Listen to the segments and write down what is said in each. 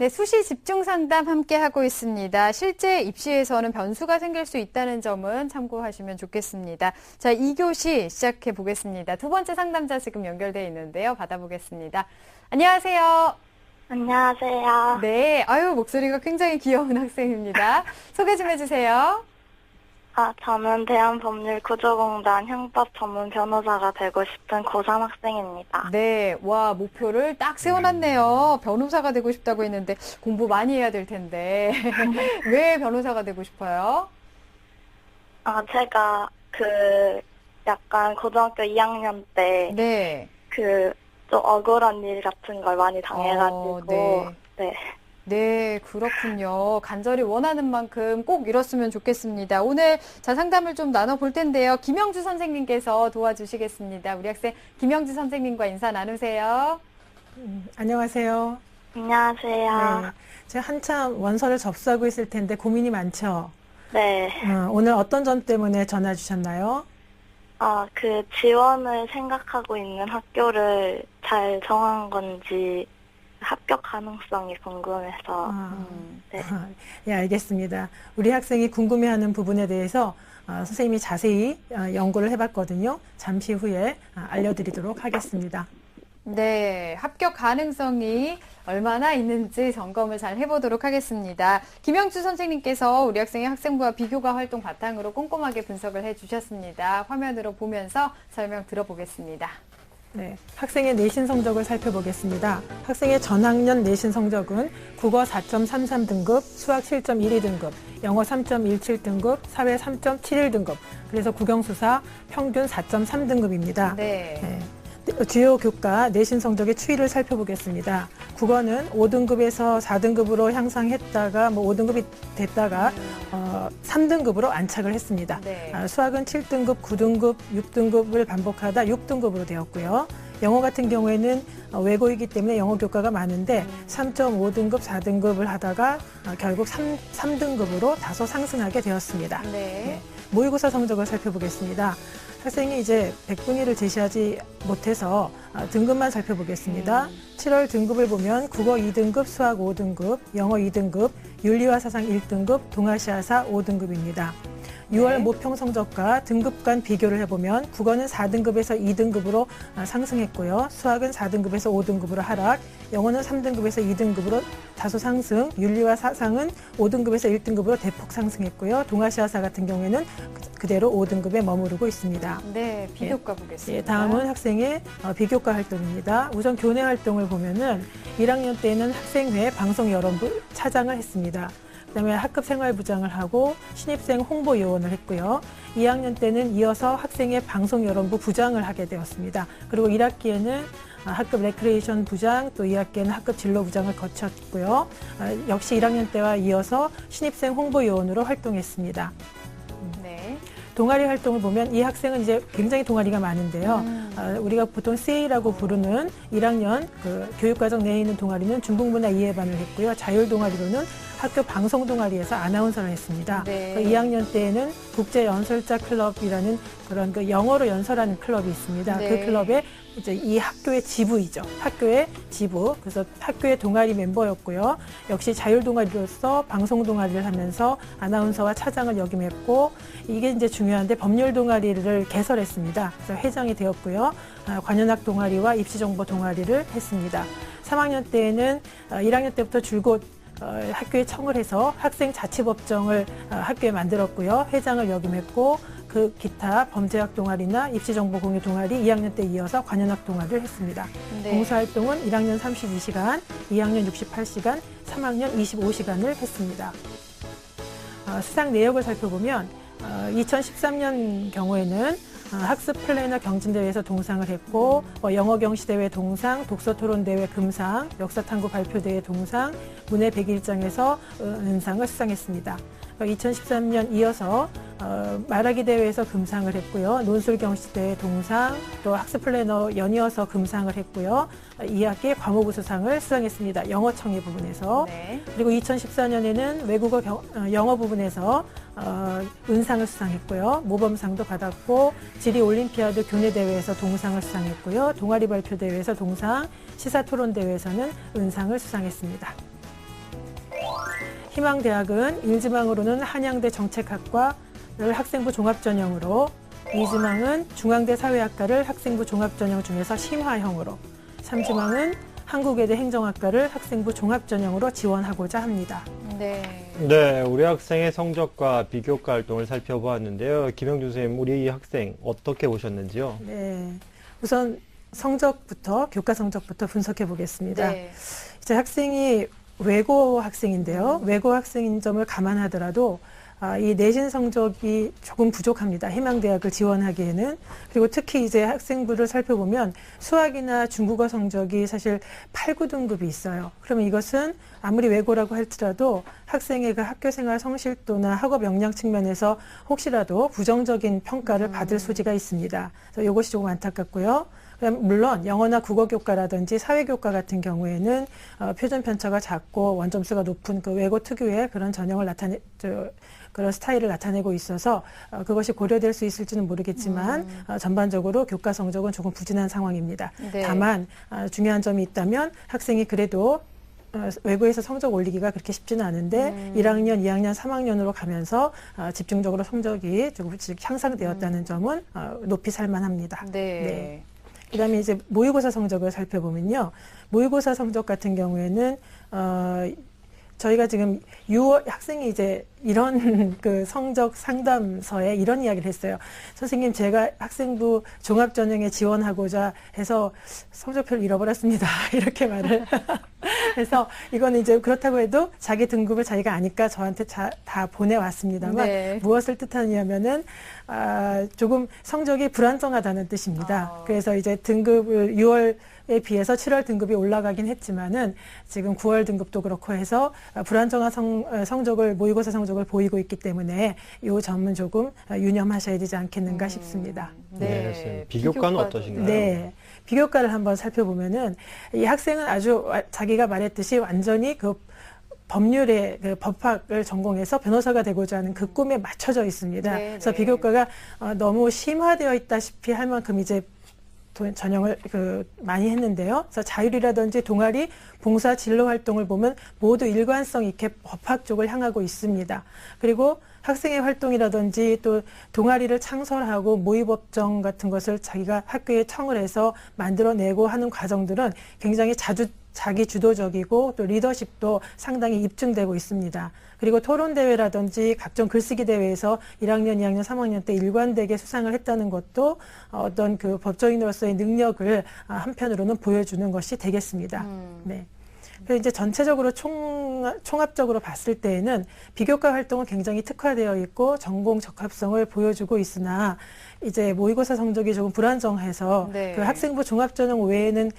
네, 수시 집중 상담 함께 하고 있습니다. 실제 입시에서는 변수가 생길 수 있다는 점은 참고하시면 좋겠습니다. 자, 2교시 시작해 보겠습니다. 두 번째 상담자 지금 연결돼 있는데요. 받아보겠습니다. 안녕하세요. 안녕하세요. 네, 목소리가 굉장히 귀여운 학생입니다. 소개 좀 해주세요. 저는 대한법률구조공단 형법 전문 변호사가 되고 싶은 고3 학생입니다. 네, 와, 목표를 딱 세워놨네요. 변호사가 되고 싶다고 했는데 공부 많이 해야 될 텐데. 왜 변호사가 되고 싶어요? 제가 약간 고등학교 2학년 때 네. 좀 억울한 일 같은 걸 많이 당해가지고 네. 네, 그렇군요. 간절히 원하는 만큼 꼭 이뤘으면 좋겠습니다. 오늘 상담을 좀 나눠볼 텐데요. 김영주 선생님께서 도와주시겠습니다. 우리 학생 김영주 선생님과 인사 나누세요. 안녕하세요. 안녕하세요. 네, 제가 한참 원서를 접수하고 있을 텐데 고민이 많죠? 네. 오늘 어떤 점 때문에 전화 주셨나요? 지원을 생각하고 있는 학교를 잘 정한 건지 합격 가능성이 궁금해서. 네. 예, 알겠습니다. 우리 학생이 궁금해하는 부분에 대해서 선생님이 자세히 연구를 해봤거든요. 잠시 후에 알려드리도록 하겠습니다. 네, 합격 가능성이 얼마나 있는지 점검을 잘 해보도록 하겠습니다. 김영주 선생님께서 우리 학생의 학생부와 비교과 활동 바탕으로 꼼꼼하게 분석을 해주셨습니다. 화면으로 보면서 설명 들어보겠습니다. 네, 학생의 내신 성적을 살펴보겠습니다. 학생의 전학년 내신 성적은 국어 4.33등급, 수학 7.12등급, 영어 3.17등급, 사회 3.71등급, 그래서 국영수사 평균 4.3등급입니다. 네. 주요 교과 내신 성적의 추이를 살펴보겠습니다. 국어는 5등급에서 4등급으로 향상했다가 5등급이 됐다가 3등급으로 안착을 했습니다. 네. 수학은 7등급, 9등급, 6등급을 반복하다 6등급으로 되었고요. 영어 같은 경우에는 외고이기 때문에 영어 교과가 많은데 3.5등급, 4등급을 하다가 결국 3등급으로 다소 상승하게 되었습니다. 네. 모의고사 성적을 살펴보겠습니다. 학생이 이제 100분위를 제시하지 못해서 등급만 살펴보겠습니다. 7월 등급을 보면 국어 2등급, 수학 5등급, 영어 2등급, 윤리와 사상 1등급, 동아시아사 5등급입니다. 6월 모평 성적과 등급 간 비교를 해보면 국어는 4등급에서 2등급으로 상승했고요. 수학은 4등급에서 5등급으로 하락, 영어는 3등급에서 2등급으로 다소 상승, 윤리와 사상은 5등급에서 1등급으로 대폭 상승했고요. 동아시아사 같은 경우에는 그대로 5등급에 머무르고 있습니다. 네, 비교과 보겠습니다. 예, 다음은 학생의 비교과 활동입니다. 우선 교내 활동을 보면은 1학년 때에는 학생회 방송여론부 차장을 했습니다. 그다음에 학급 생활부장을 하고 신입생 홍보요원을 했고요. 2학년 때는 이어서 학생의 방송여론부 부장을 하게 되었습니다. 그리고 1학기에는 학급 레크레이션 부장, 또 2학기에는 학급 진로부장을 거쳤고요. 역시 1학년 때와 이어서 신입생 홍보요원으로 활동했습니다. 네. 동아리 활동을 보면 이 학생은 이제 굉장히 동아리가 많은데요. 우리가 보통 CA라고 부르는 1학년 교육과정 내에 있는 동아리는 중국문화 이해반을 했고요. 자율 동아리로는 학교 방송 동아리에서 아나운서를 했습니다. 네. 2학년 때에는 국제연설자 클럽이라는 그런 영어로 연설하는 클럽이 있습니다. 네. 그 클럽에 이제 이 학교의 지부이죠. 학교의 지부. 그래서 학교의 동아리 멤버였고요. 역시 자율 동아리로서 방송 동아리를 하면서 아나운서와 차장을 역임했고, 이게 이제 중요한데 법률 동아리를 개설했습니다. 그래서 회장이 되었고요. 관현악 동아리와 입시정보 동아리를 했습니다. 3학년 때에는 1학년 때부터 줄곧 학교에 청을 해서 학생 자치법정을 학교에 만들었고요. 회장을 역임했고, 그 기타 범죄학 동아리나 입시정보 공유 동아리 2학년 때 이어서 관현악 동아리를 했습니다. 네. 봉사활동은 1학년 32시간, 2학년 68시간, 3학년 25시간을 했습니다. 수상 내역을 살펴보면 2013년 경우에는 학습 플래너 경진대회에서 동상을 했고, 영어 경시대회 동상, 독서토론대회 금상, 역사탐구 발표대회 동상, 문해 100일장에서 은상을 수상했습니다. 2013년 이어서 말하기 대회에서 금상을 했고요. 논술 경시대회 동상, 또 학습 플래너 연이어서 금상을 했고요. 2학기 과목 우수상을 수상했습니다. 영어 청의 부분에서. 네. 그리고 2014년에는 외국어 영어 부분에서 은상을 수상했고요. 모범상도 받았고, 지리 올림피아드 교내 대회에서 동상을 수상했고요. 동아리 발표 대회에서 동상, 시사 토론 대회에서는 은상을 수상했습니다. 희망대학은 1지망으로는 한양대 정책학과를 학생부 종합전형으로, 2지망은 중앙대 사회학과를 학생부 종합전형 중에서 심화형으로, 3지망은 한국외대 행정학과를 학생부 종합전형으로 지원하고자 합니다. 네. 우리 학생의 성적과 비교과 활동을 살펴보았는데요. 김영준 선생님, 우리 학생 어떻게 보셨는지요? 네, 우선 성적부터, 교과 성적부터 분석해 보겠습니다. 네. 제 학생이 외고 학생인데요. 외고 학생인 점을 감안하더라도 이 내신 성적이 조금 부족합니다. 희망대학을 지원하기에는. 그리고 특히 이제 학생부를 살펴보면 수학이나 중국어 성적이 사실 8, 9등급이 있어요. 그러면 이것은 아무리 외고라고 할지라도 학생의 그 학교생활 성실도나 학업 역량 측면에서 혹시라도 부정적인 평가를 받을 소지가 있습니다. 그래서 이것이 조금 안타깝고요. 물론 영어나 국어교과라든지 사회교과 같은 경우에는 표준 편차가 작고 원점수가 높은 그 외고 특유의 그런 전형을 그런 스타일을 나타내고 있어서 그것이 고려될 수 있을지는 모르겠지만 전반적으로 교과 성적은 조금 부진한 상황입니다. 네. 다만 중요한 점이 있다면 학생이 그래도 외고에서 성적 올리기가 그렇게 쉽지는 않은데 1학년, 2학년, 3학년으로 가면서 집중적으로 성적이 조금씩 향상되었다는 점은 높이 살만합니다. 네. 그다음에 이제 모의고사 성적을 살펴보면요. 모의고사 성적 같은 경우에는 저희가 지금 6월 학생이 이제 이런 그 성적 상담서에 이런 이야기를 했어요. 선생님, 제가 학생부 종합전형에 지원하고자 해서 성적표를 잃어버렸습니다. 이렇게 말을 해서 이거는 이제 그렇다고 해도 자기 등급을 자기가 아니까 저한테 다 보내왔습니다만 네. 무엇을 뜻하냐면은 조금 성적이 불안정하다는 뜻입니다. 그래서 이제 등급을 6월에 비해서 7월 등급이 올라가긴 했지만은 지금 9월 등급도 그렇고 해서 불안정한 성적을 모의고사 성적을 보이고 있기 때문에 이 점은 조금 유념하셔야 되지 않겠는가 싶습니다. 네. 비교과는 어떠신가요? 네. 비교과를 한번 살펴보면은 이 학생은 아주 자기가 말했듯이 완전히 그 법률의 그 법학을 전공해서 변호사가 되고자 하는 그 꿈에 맞춰져 있습니다. 네, 그래서 네. 비교과가 너무 심화되어 있다시피 할 만큼 이제 전형을 많이 했는데요. 그래서 자율이라든지 동아리, 봉사, 진로 활동을 보면 모두 일관성 있게 법학 쪽을 향하고 있습니다. 그리고 학생의 활동이라든지 또 동아리를 창설하고 모의법정 같은 것을 자기가 학교에 청을 해서 만들어내고 하는 과정들은 굉장히 자기 주도적이고 또 리더십도 상당히 입증되고 있습니다. 그리고 토론대회라든지 각종 글쓰기 대회에서 1학년, 2학년, 3학년 때 일관되게 수상을 했다는 것도 어떤 그 법조인으로서의 능력을 한편으로는 보여주는 것이 되겠습니다. 네. 그래서 이제 전체적으로 총합적으로 봤을 때에는 비교과 활동은 굉장히 특화되어 있고 전공 적합성을 보여주고 있으나 이제 모의고사 성적이 조금 불안정해서 네. 그 학생부 종합전형 외에는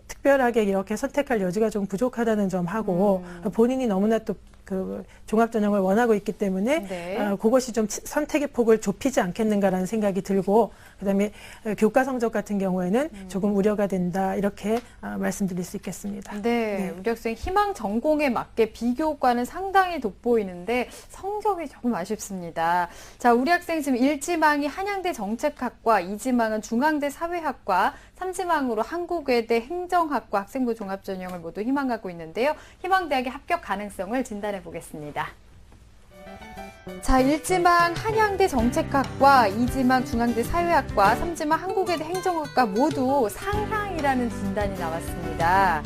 특별하게 이렇게 선택할 여지가 좀 부족하다는 점하고 본인이 너무나 또 그 종합전형을 원하고 있기 때문에 네. 그것이 좀 선택의 폭을 좁히지 않겠는가라는 생각이 들고 그다음에 교과 성적 같은 경우에는 조금 우려가 된다 이렇게 말씀드릴 수 있겠습니다. 네, 우리 학생 희망 전공에 맞게 비교과는 상당히 돋보이는데 성적이 조금 아쉽습니다. 자, 우리 학생 지금 1지망이 한양대 정책학과, 2지망은 중앙대 사회학과, 3지망으로 한국외대 행정학과 학생부 종합전형을 모두 희망하고 있는데요. 희망대학의 합격 가능성을 진단해 보겠습니다. 자, 1지망 한양대 정책학과, 2지망 중앙대 사회학과, 3지망 한국외대 행정학과 모두 상향이라는 진단이 나왔습니다.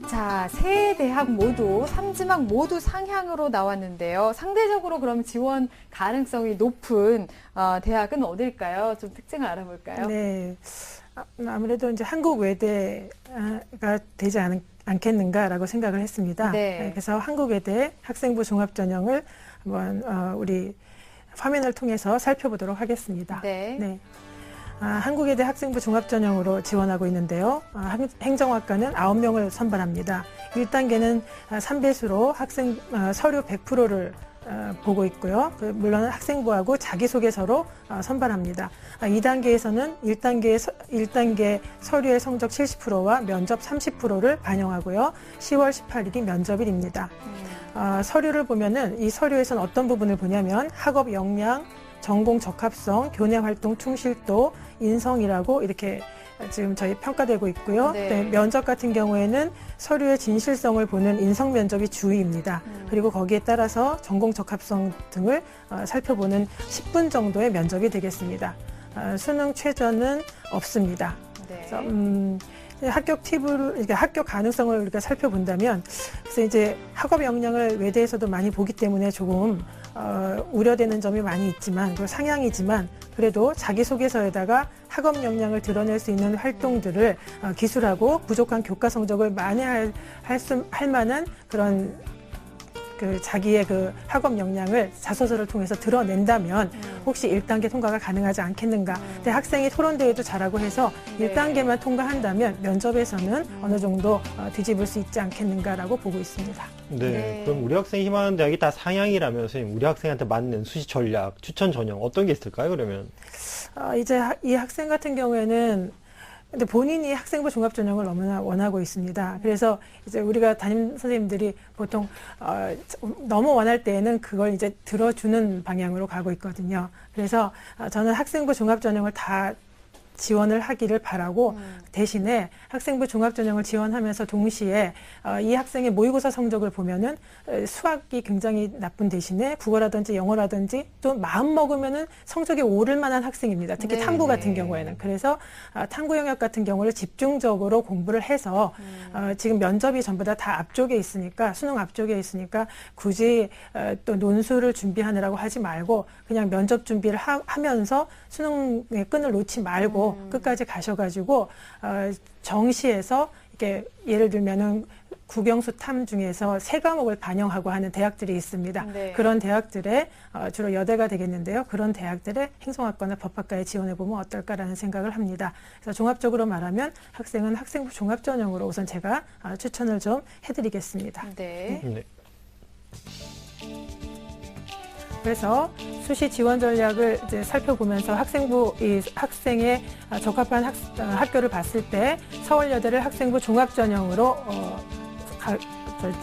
자, 세 대학 모두 3지망 모두 상향으로 나왔는데요. 상대적으로 그럼 지원 가능성이 높은 대학은 어딜까요? 좀 특징을 알아볼까요? 네. 아무래도 이제 한국 외대가 되지 않겠는가라고 생각을 했습니다. 네. 그래서 한국 외대 학생부 종합전형을 한번 우리 화면을 통해서 살펴보도록 하겠습니다. 네. 한국외대 학생부 종합전형으로 지원하고 있는데요. 행정학과는 9명을 선발합니다. 1단계는 3배수로 학생 서류 100%를 보고 있고요. 물론 학생부하고 자기소개서로 선발합니다. 2단계에서는 1단계 서류의 성적 70%와 면접 30%를 반영하고요. 10월 18일이 면접일입니다. 서류를 보면은 이 서류에서는 어떤 부분을 보냐면 학업 역량, 전공 적합성, 교내 활동 충실도, 인성이라고 이렇게 지금 저희 평가되고 있고요. 네. 네, 면접 같은 경우에는 서류의 진실성을 보는 인성 면접이 주입니다. 그리고 거기에 따라서 전공 적합성 등을 살펴보는 10분 정도의 면접이 되겠습니다. 수능 최저는 없습니다. 네. 그래서, 합격 팁을, 이렇게 합격 가능성을 우리가 살펴본다면, 그래서 이제 학업 역량을 외대에서도 많이 보기 때문에 조금 우려되는 점이 많이 있지만, 그 상향이지만, 그래도 자기소개서에다가 학업 역량을 드러낼 수 있는 활동들을 기술하고 부족한 교과 성적을 만회할 만한 그런 그 자기의 그 학업 역량을 자소서를 통해서 드러낸다면 혹시 1단계 통과가 가능하지 않겠는가. 근데 학생이 토론대회도 잘하고 해서 네. 1단계만 통과한다면 면접에서는 어느 정도 뒤집을 수 있지 않겠는가라고 보고 있습니다. 네. 네. 그럼 우리 학생이 희망하는 대학이 다 상향이라면 선생님, 우리 학생한테 맞는 수시 전략, 추천 전형 어떤 게 있을까요, 그러면? 이제 이 학생 같은 경우에는 근데 본인이 학생부 종합전형을 너무나 원하고 있습니다. 그래서 이제 우리가 담임 선생님들이 보통 너무 원할 때에는 그걸 이제 들어주는 방향으로 가고 있거든요. 그래서 저는 학생부 종합전형을 다 지원을 하기를 바라고 대신에 학생부 종합전형을 지원하면서 동시에 이 학생의 모의고사 성적을 보면은 수학이 굉장히 나쁜 대신에 국어라든지 영어라든지 또 마음 먹으면은 성적이 오를 만한 학생입니다. 특히 네, 탐구 같은 네. 경우에는. 그래서 탐구 영역 같은 경우를 집중적으로 공부를 해서 지금 면접이 전부 다 앞쪽에 있으니까 수능 앞쪽에 있으니까 굳이 또 논술을 준비하느라고 하지 말고 그냥 면접 준비를 하면서 수능의 끈을 놓지 말고 끝까지 가셔가지고 정시에서 이렇게 예를 들면은 국영수 탐 중에서 3과목을 반영하고 하는 대학들이 있습니다. 네. 그런 대학들에 주로 여대가 되겠는데요. 그런 대학들의 행정학과나 법학과에 지원해보면 어떨까라는 생각을 합니다. 그래서 종합적으로 말하면 학생은 학생부 종합전형으로 우선 제가 추천을 좀 해드리겠습니다. 네. 네. 그래서 수시 지원 전략을 이제 살펴보면서 이 학생의 적합한 학교를 봤을 때 서울여대를 학생부 종합전형으로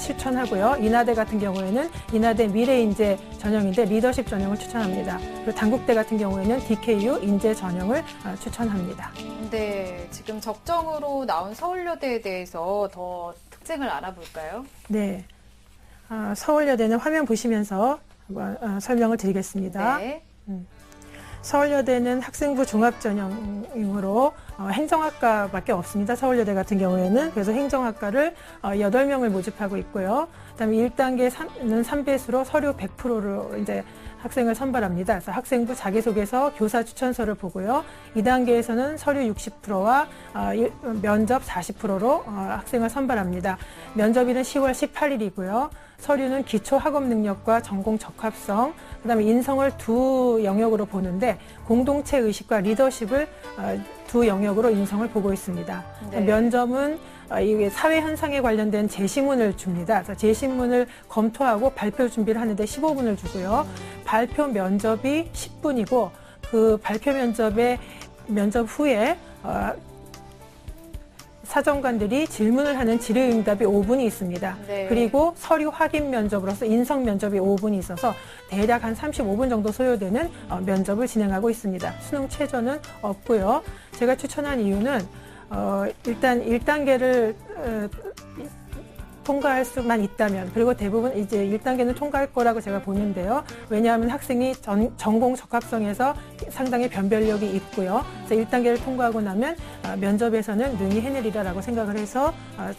추천하고요. 인하대 같은 경우에는 인하대 미래인재 전형인데 리더십 전형을 추천합니다. 그리고 단국대 같은 경우에는 DKU 인재 전형을 추천합니다. 네. 지금 적정으로 나온 서울여대에 대해서 더 특징을 알아볼까요? 네, 서울여대는 화면 보시면서 설명을 드리겠습니다. 네. 서울여대는 학생부 종합전형으로 행정학과밖에 없습니다. 서울여대 같은 경우에는. 그래서 행정학과를 8명을 모집하고 있고요. 그다음에 1단계는 3배수로 서류 100%로 이제 학생을 선발합니다. 그래서 학생부 자기소개서, 교사 추천서를 보고요. 2단계에서는 서류 60%와 면접 40%로 학생을 선발합니다. 면접일은 10월 18일이고요. 서류는 기초 학업 능력과 전공 적합성, 그다음에 인성을 두 영역으로 보는데 공동체 의식과 리더십을 두 영역으로 인성을 보고 있습니다. 네. 면접은 이 사회 현상에 관련된 제시문을 줍니다. 그래서 제시문을 검토하고 발표 준비를 하는데 15분을 주고요. 발표 면접이 10분이고 그 발표 면접 후에 사정관들이 질문을 하는 질의응답이 5분이 있습니다. 네. 그리고 서류 확인 면접으로서 인성 면접이 5분이 있어서 대략 한 35분 정도 소요되는 면접을 진행하고 있습니다. 수능 최저는 없고요. 제가 추천한 이유는 일단 1단계를 통과할 수만 있다면, 그리고 대부분 이제 1단계는 통과할 거라고 제가 보는데요. 왜냐하면 학생이 전공 적합성에서 상당히 변별력이 있고요. 그래서 1단계를 통과하고 나면 면접에서는 능히 해내리라라고 생각을 해서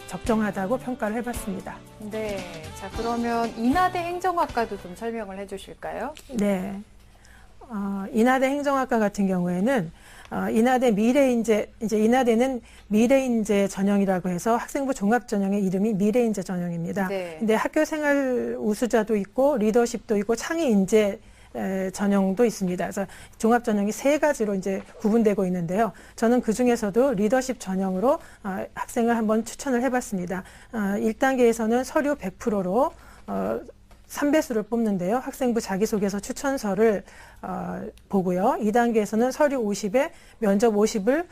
적정하다고 평가를 해봤습니다. 네. 자, 그러면 인하대 행정학과도 좀 설명을 해주실까요? 네. 인하대 행정학과 같은 경우에는 인하대 미래인재, 이제 인하대는 미래인재 전형이라고 해서 학생부 종합전형의 이름이 미래인재 전형입니다. 네. 근데 학교생활 우수자도 있고 리더십도 있고 창의인재 전형도 있습니다. 그래서 종합전형이 3가지로 이제 구분되고 있는데요. 저는 그 중에서도 리더십 전형으로 학생을 한번 추천을 해봤습니다. 1단계에서는 서류 100%로 3배수를 뽑는데요. 학생부 자기소개서 추천서를 보고요. 2단계에서는 서류 50에 면접 50을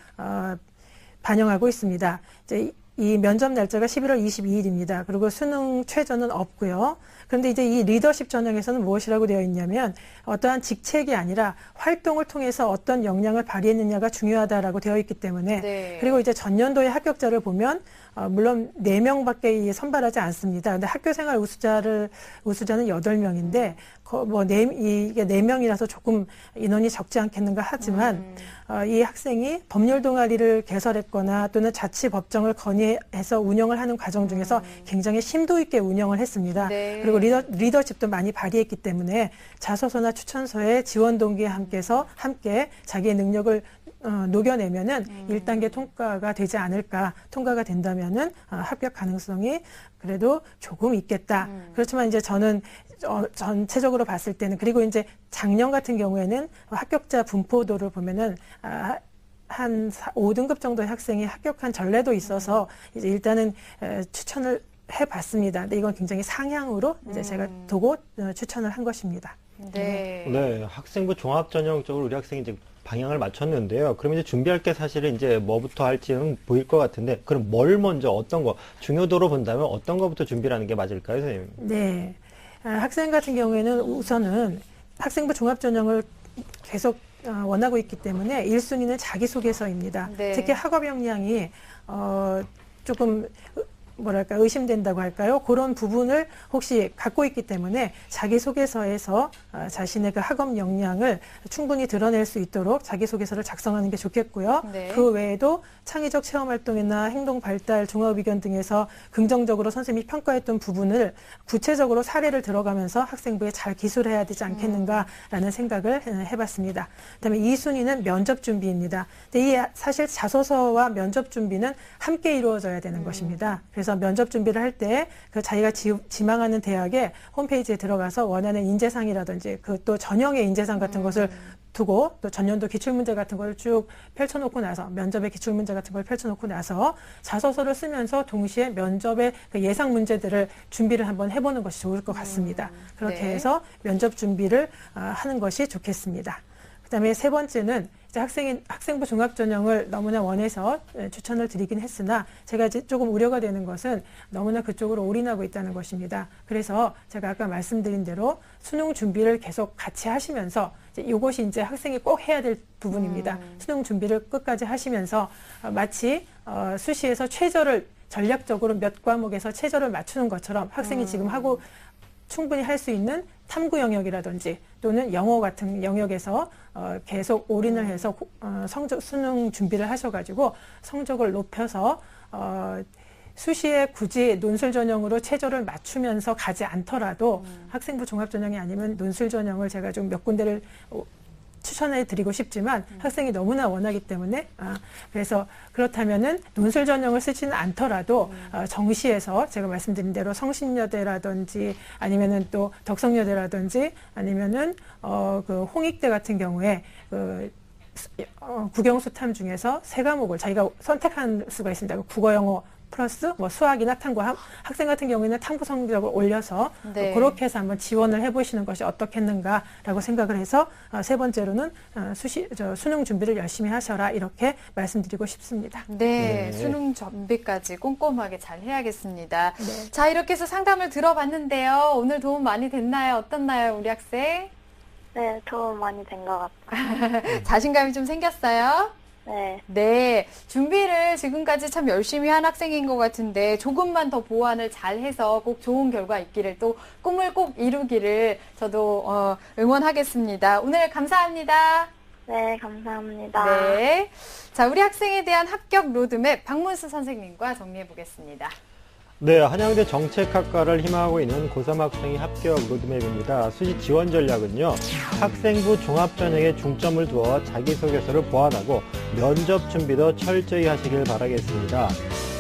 반영하고 있습니다. 이제 이 면접 날짜가 11월 22일입니다. 그리고 수능 최저는 없고요. 그런데 이제 이 리더십 전형에서는 무엇이라고 되어 있냐면 어떠한 직책이 아니라 활동을 통해서 어떤 역량을 발휘했느냐가 중요하다라고 되어 있기 때문에 네. 그리고 이제 전년도의 합격자를 보면 물론 4명밖에 선발하지 않습니다. 근데 학교 생활 우수자는 8명인데 이게 4명이라서 조금 인원이 적지 않겠는가 하지만 이 학생이 법률 동아리를 개설했거나 또는 자치법정을 건의해서 운영을 하는 과정 중에서 굉장히 심도 있게 운영을 했습니다. 네. 그리고 리더십도 많이 발휘했기 때문에 자소서나 추천서에 지원 동기와 함께 자기의 능력을 녹여내면은 1단계 통과가 되지 않을까. 통과가 된다면은 합격 가능성이 그래도 조금 있겠다. 그렇지만 이제 저는 전체적으로 봤을 때는 그리고 이제 작년 같은 경우에는 합격자 분포도를 보면은 한 5등급 정도의 학생이 합격한 전례도 있어서 이제 일단은 추천을 해봤습니다. 근데 이건 굉장히 상향으로 이제 제가 두고 추천을 한 것입니다. 네. 네, 학생부 종합 전형 쪽으로 우리 학생이 이제 방향을 맞췄는데요. 그러면 이제 준비할 게 사실은 이제 뭐부터 할지는 보일 것 같은데, 그럼 뭘 먼저 어떤 거, 중요도로 본다면 어떤 거부터 준비를 하는 게 맞을까요, 선생님? 네. 학생 같은 경우에는 우선은 학생부 종합 전형을 계속 원하고 있기 때문에 1순위는 자기소개서입니다. 네. 특히 학업 역량이 조금 뭐랄까 의심된다고 할까요? 그런 부분을 혹시 갖고 있기 때문에 자기소개서에서 자신의 그 학업 역량을 충분히 드러낼 수 있도록 자기소개서를 작성하는 게 좋겠고요. 네. 그 외에도 창의적 체험활동이나 행동발달, 종합의견 등에서 긍정적으로 선생님이 평가했던 부분을 구체적으로 사례를 들어가면서 학생부에 잘 기술해야 되지 않겠는가라는 생각을 해봤습니다. 그다음에 2순위는 면접 준비입니다. 근데 이 사실 자소서와 면접 준비는 함께 이루어져야 되는 것입니다. 그래서 면접 준비를 할 때 그 자기가 지망하는 대학의 홈페이지에 들어가서 원하는 인재상이라든지 그 또 전형의 인재상 같은 것을 두고 또 전년도 기출문제 같은 걸 쭉 펼쳐놓고 나서 면접의 기출문제 같은 걸 펼쳐놓고 나서 자소서를 쓰면서 동시에 면접의 그 예상 문제들을 준비를 한번 해보는 것이 좋을 것 같습니다. 그렇게 네. 해서 면접 준비를 하는 것이 좋겠습니다. 그다음에 세 번째는 이제 학생부 종합전형을 너무나 원해서 추천을 드리긴 했으나 제가 이제 조금 우려가 되는 것은 너무나 그쪽으로 올인하고 있다는 것입니다. 그래서 제가 아까 말씀드린 대로 수능 준비를 계속 같이 하시면서 이것이 이제 학생이 꼭 해야 될 부분입니다. 수능 준비를 끝까지 하시면서 마치 수시에서 최저를 전략적으로 몇 과목에서 최저를 맞추는 것처럼 학생이 지금 하고 충분히 할 수 있는 탐구 영역이라든지 또는 영어 같은 영역에서 계속 올인을 해서 수능 준비를 하셔가지고 성적을 높여서 수시에 굳이 논술 전형으로 최저를 맞추면서 가지 않더라도 학생부 종합 전형이 아니면 논술 전형을 제가 좀 몇 군데를 추천해 드리고 싶지만 학생이 너무나 원하기 때문에 그래서 그렇다면은 논술 전형을 쓰지는 않더라도 정시에서 제가 말씀드린 대로 성신여대라든지 아니면은 또 덕성여대라든지 아니면은 그 홍익대 같은 경우에 그 국영수탐 중에서 3과목을 자기가 선택할 수가 있습니다. 국어, 영어 플러스 뭐 수학이나 탕구 학생 같은 경우에는 탐구 성적을 올려서 네. 그렇게 해서 한번 지원을 해보시는 것이 어떻겠는가라고 생각을 해서 세 번째로는 수능 준비를 열심히 하셔라 이렇게 말씀드리고 싶습니다. 네, 네. 수능 준비까지 꼼꼼하게 잘 해야겠습니다. 네. 자, 이렇게 해서 상담을 들어봤는데요. 오늘 도움 많이 됐나요? 어떻나요, 우리 학생? 네, 도움 많이 된 것 같아요. 자신감이 좀 생겼어요? 네, 네, 준비를 지금까지 참 열심히 한 학생인 것 같은데 조금만 더 보완을 잘 해서 꼭 좋은 결과 있기를 또 꿈을 꼭 이루기를 저도 응원하겠습니다. 오늘 감사합니다. 네, 감사합니다. 네. 자, 우리 학생에 대한 합격 로드맵 박문수 선생님과 정리해 보겠습니다. 네, 한양대 정책학과를 희망하고 있는 고3 학생의 합격 로드맵입니다. 수시 지원 전략은요, 학생부 종합전형에 중점을 두어 자기소개서를 보완하고 면접 준비도 철저히 하시길 바라겠습니다.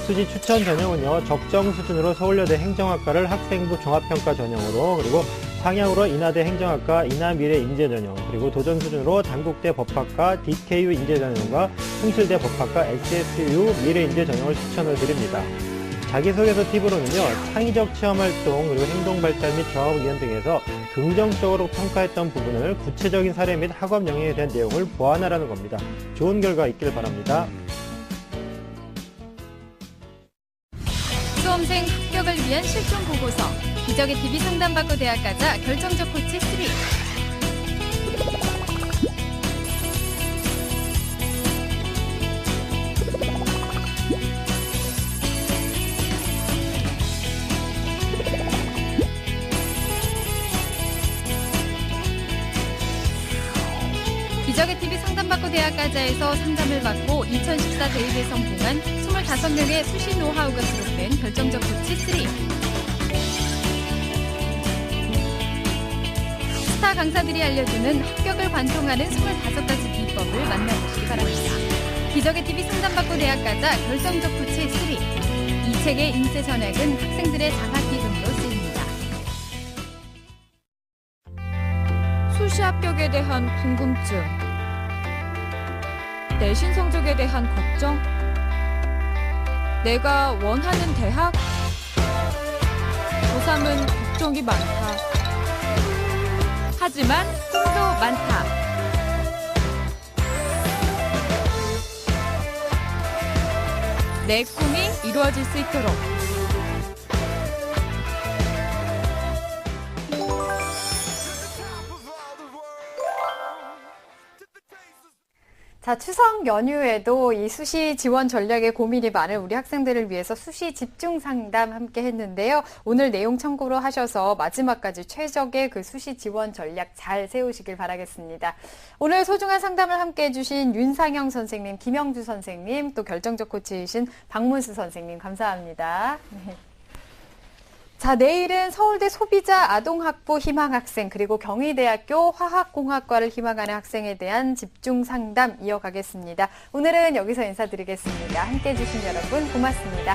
수시 추천 전형은요, 적정 수준으로 서울여대 행정학과를 학생부 종합평가 전형으로, 그리고 상향으로 인하대 행정학과 인하미래 인재전형, 그리고 도전 수준으로 단국대 법학과 DKU 인재전형과 숭실대 법학과 SSU 미래인재전형을 추천을 드립니다. 자기소개서 팁으로는요, 창의적 체험활동, 그리고 행동발달 및 종합의견 등에서 긍정적으로 평가했던 부분을 구체적인 사례 및 학업 영역에 대한 내용을 보완하라는 겁니다. 좋은 결과 있길 바랍니다. 실종 보고서, 기적의 TV 상담받고 대학 가자 결정적 코치 3. 기적의 TV 상담받고 대학 가자에서 상담을 받고 2014 대입에 성공한 25명의 수시 노하우가 수록된 결정적 코치 3. 스타 강사들이 알려주는 합격을 관통하는 25가지 비법을 만나보시기 바랍니다. 기적의 TV 상담받고 대학 가자 결정적 코치 3. 이 책의 인쇄 전액은 학생들의 장학기금으로 쓰입니다. 수시 합격에 대한 궁금증, 내신 성적에 대한 걱정, 내가 원하는 대학, 고3은 걱정이 많다. 하지만 꿈도 많다. 내 꿈이 이루어질 수 있도록. 자, 추석 연휴에도 이 수시 지원 전략에 고민이 많은 우리 학생들을 위해서 수시 집중 상담 함께 했는데요. 오늘 내용 참고로 하셔서 마지막까지 최적의 그 수시 지원 전략 잘 세우시길 바라겠습니다. 오늘 소중한 상담을 함께 해주신 윤상영 선생님, 김영주 선생님, 또 결정적 코치이신 박문수 선생님 감사합니다. 네. 자, 내일은 서울대 소비자 아동학부 희망학생 그리고 경희대학교 화학공학과를 희망하는 학생에 대한 집중 상담 이어가겠습니다. 오늘은 여기서 인사드리겠습니다. 함께해 주신 여러분 고맙습니다.